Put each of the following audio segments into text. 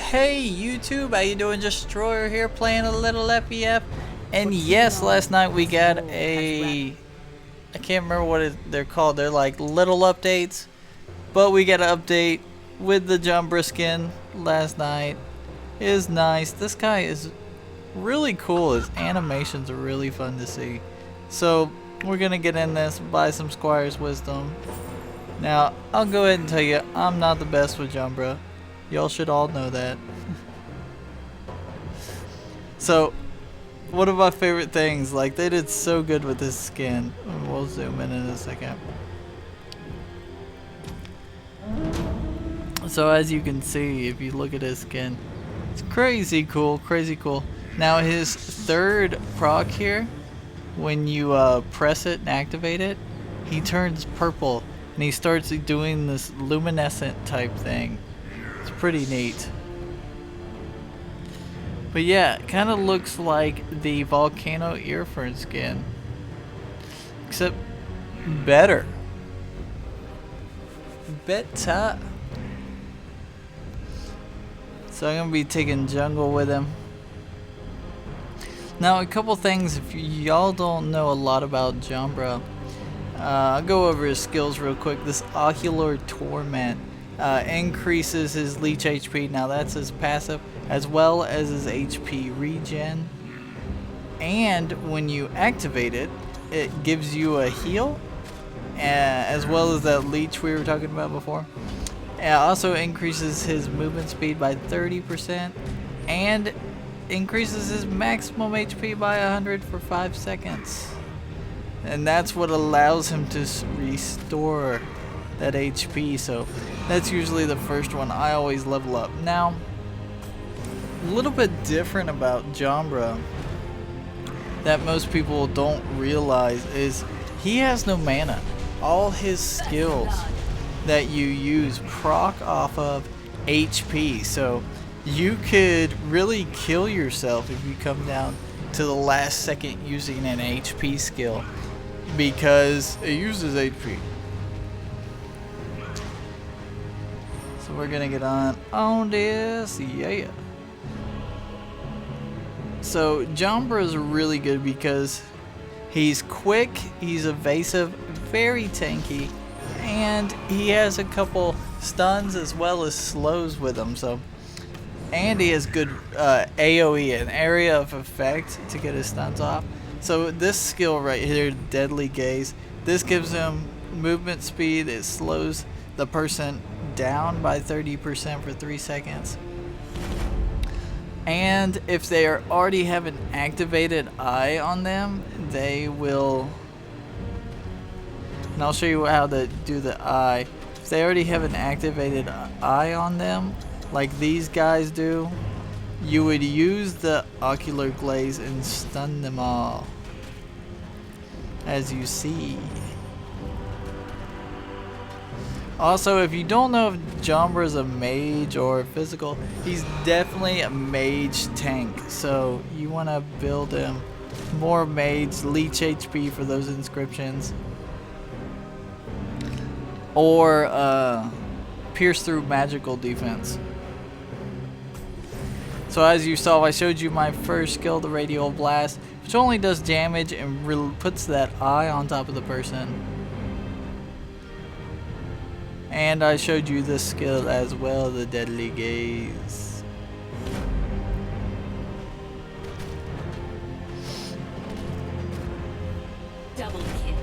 Hey YouTube, how you doing? Destroyer here playing a little FEF. And yes, last night we got a... I can't remember what they're called. They're like little updates. But we got an update with the Jombraa skin last night. It is nice. This guy is really cool. His animations are really fun to see. So we're going to get in this, buy some Squire's Wisdom. Now, I'll go ahead and tell you, I'm not the best with Jombraa. Y'all should all know that. So, one of my favorite things, like they did so good with this skin. We'll zoom in a second. So as you can see, if you look at his skin, it's crazy cool, crazy cool. Now his third proc here, when you press it and activate it, he turns purple and he starts doing this luminescent type thing. It's pretty neat. But yeah, it kind of looks like the Volcano Earfern skin, except better. Better. So I'm gonna be taking jungle with him. Now a couple things, if y'all don't know a lot about Jombraa, I'll go over his skills real quick. This Ocular Torment increases his leech HP. Now that's his passive, as well as his HP regen. And when you activate it, it gives you a heal, as well as that leech we were talking about before. It also increases his movement speed by 30% and increases his maximum HP by 100 for 5 seconds. And that's what allows him to restore that HP. So that's usually the first one I always level up. Now, a little bit different about Jombraa that most people don't realize is he has no mana. All his skills that you use proc off of HP, so you could really kill yourself if you come down to the last second using an HP skill, because it uses HP. So we're gonna get on this, yeah. So Jombraa is really good because he's quick, he's evasive, very tanky, and he has a couple stuns as well as slows with him. So, and he has good AoE, an area of effect, to get his stuns off. So this skill right here, Deadly Gaze, this gives him movement speed. It slows the person down by 30% for 3 seconds. And if they already have an activated eye on them, they will, and I'll show you how to do the eye. If they already have an activated eye on them, like these guys do, you would use the Ocular Glaze and stun them all, as you see. Also, if you don't know if Jombraa is a mage or physical, he's definitely a mage tank. So you want to build him more mage, leech HP for those inscriptions, or pierce through magical defense. So as you saw, I showed you my first skill, the Radial Blast, which only does damage and puts that eye on top of the person. And I showed you this skill as well, the Deadly Gaze. Double kill.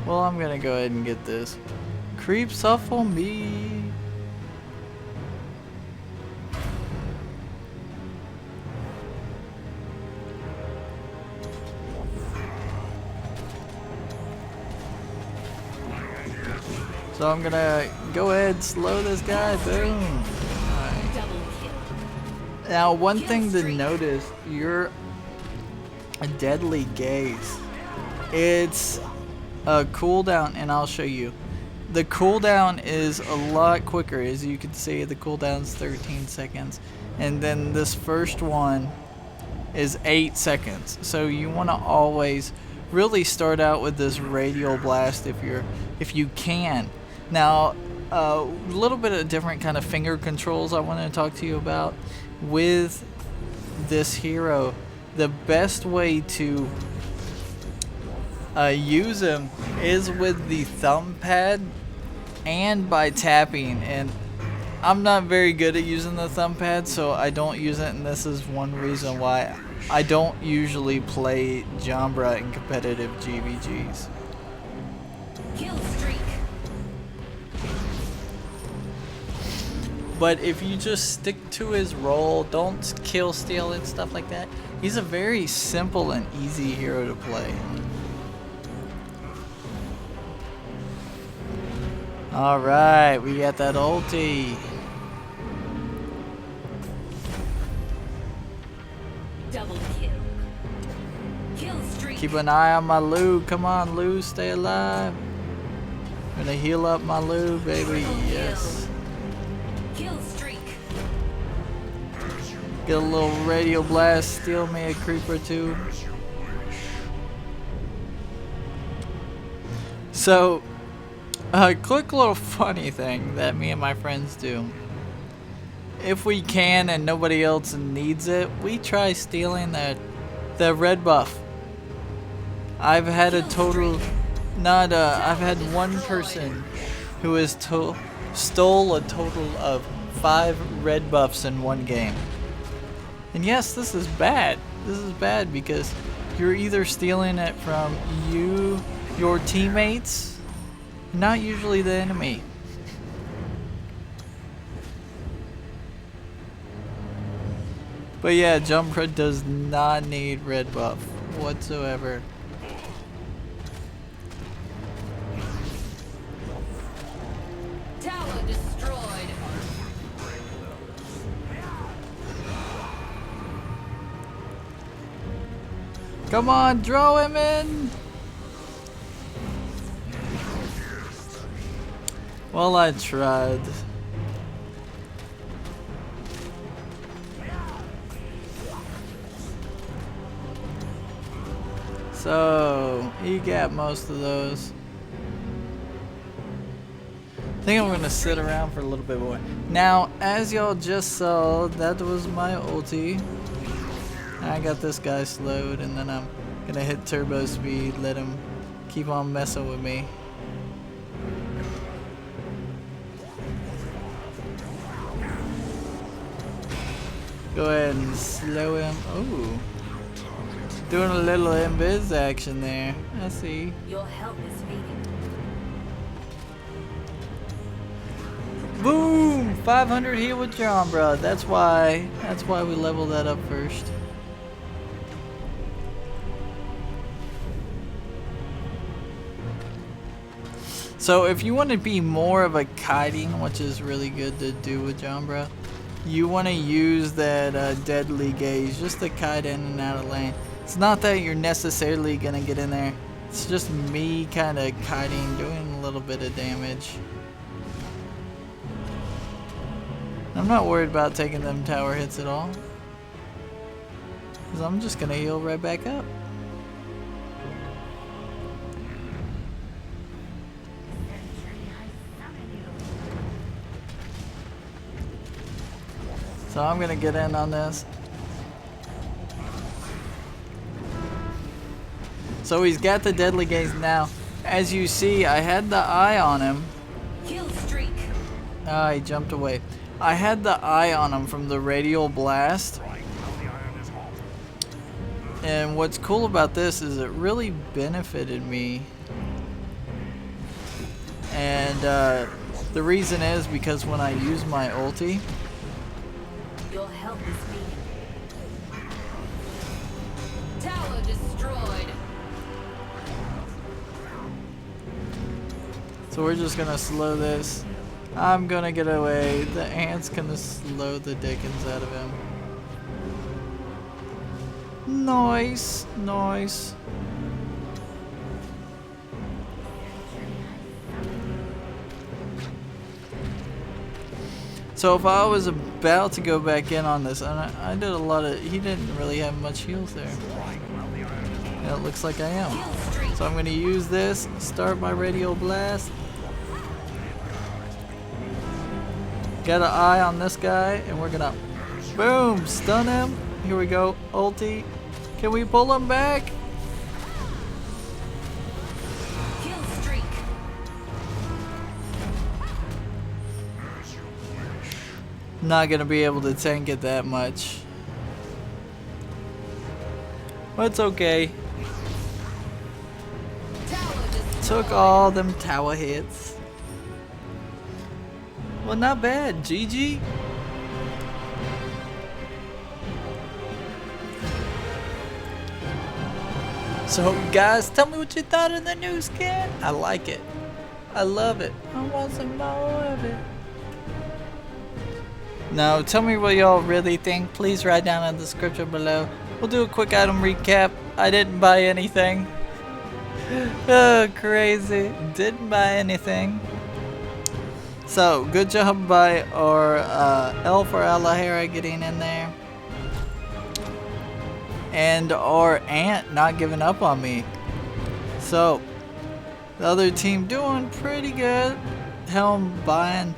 Well, I'm gonna go ahead and get this. Creeps off on me. So I'm gonna go ahead and slow this guy. Boom. Right. Now, one thing to notice, you're a Deadly Gaze. It's a cooldown, and I'll show you. The cooldown is a lot quicker. As you can see, the cooldown is 13 seconds. And then this first one is 8 seconds. So you want to always really start out with this Radial Blast if you can. Now, A little bit of different kind of finger controls I want to talk to you about with this hero. The best way to use him is with the thumb pad and by tapping, and I'm not very good at using the thumb pad, so I don't use it, and this is one reason why I don't usually play Jombraa in competitive GVGs. Kill streak. But if you just stick to his role, don't kill steal and stuff like that, he's a very simple and easy hero to play. Alright, we got that ulti. Double kill. Kill streak. Keep an eye on my Lou. Come on, Lou, stay alive. Gonna heal up my Lou, baby. Yes. Kill streak. Get a little radio blast, steal me a creep or two. So, a quick little funny thing that me and my friends do. If we can and nobody else needs it, we try stealing the red buff. I've had a total, I've had one person who has stole a total of 5 red buffs in one game. And yes, this is bad. This is bad because you're either stealing it from your teammates, not usually the enemy. But yeah, Jombraa does not need red buff whatsoever. Tower destroyed. Come on, draw him in! Well, I tried. So, he got most of those. I think I'm gonna sit around for a little bit more. Now, as y'all just saw, that was my ulti. I got this guy slowed, and then I'm gonna hit turbo speed, let him keep on messing with me. Go ahead and slow him. Ooh. Doing a little invis action there. I see. Your help is fading. Boom! 500 heal with Jombraa. That's why we leveled that up first. So if you want to be more of a kiting, which is really good to do with Jombraa, you want to use that deadly gaze just to kite in and out of lane. It's not that you're necessarily gonna get in there. It's just me kind of kiting, doing a little bit of damage. I'm not worried about taking them tower hits at all, because I'm just gonna heal right back up. So I'm gonna get in on this. So he's got the deadly gaze now. As you see, I had the eye on him. Kill streak. Ah, he jumped away. I had the eye on him from the radial blast. And what's cool about this is it really benefited me. And the reason is because when I use my ulti, Your help is fading. Tower destroyed. so we're just gonna slow this. I'm gonna get away. The ant's gonna slow the dickens out of him. Nice, nice. So if I was about to go back in on this, and I did a lot of, he didn't really have much heals there. And it looks like I am. So I'm gonna use this, start my radial blast. Got an eye on this guy, and we're gonna boom stun him. Here we go, ulti. Can we pull him back? Kill streak. Not gonna be able to tank it that much. But it's okay. Tower destroyed. Took all them tower hits. Well, not bad. GG. So, guys, tell me what you thought of the new skin. I like it. I love it. I want some more of it. Now, tell me what y'all really think. Please write down in the description below. We'll do a quick item recap. I didn't buy anything. Oh, crazy. Didn't buy anything. So, good job by our Elf or Alahera getting in there. And our Ant not giving up on me. So, the other team doing pretty good. Helm buying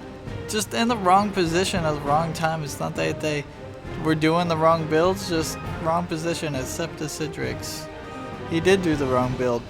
just in the wrong position at the wrong time. It's not that they were doing the wrong builds, just wrong position except the Citrix. He did do the wrong build.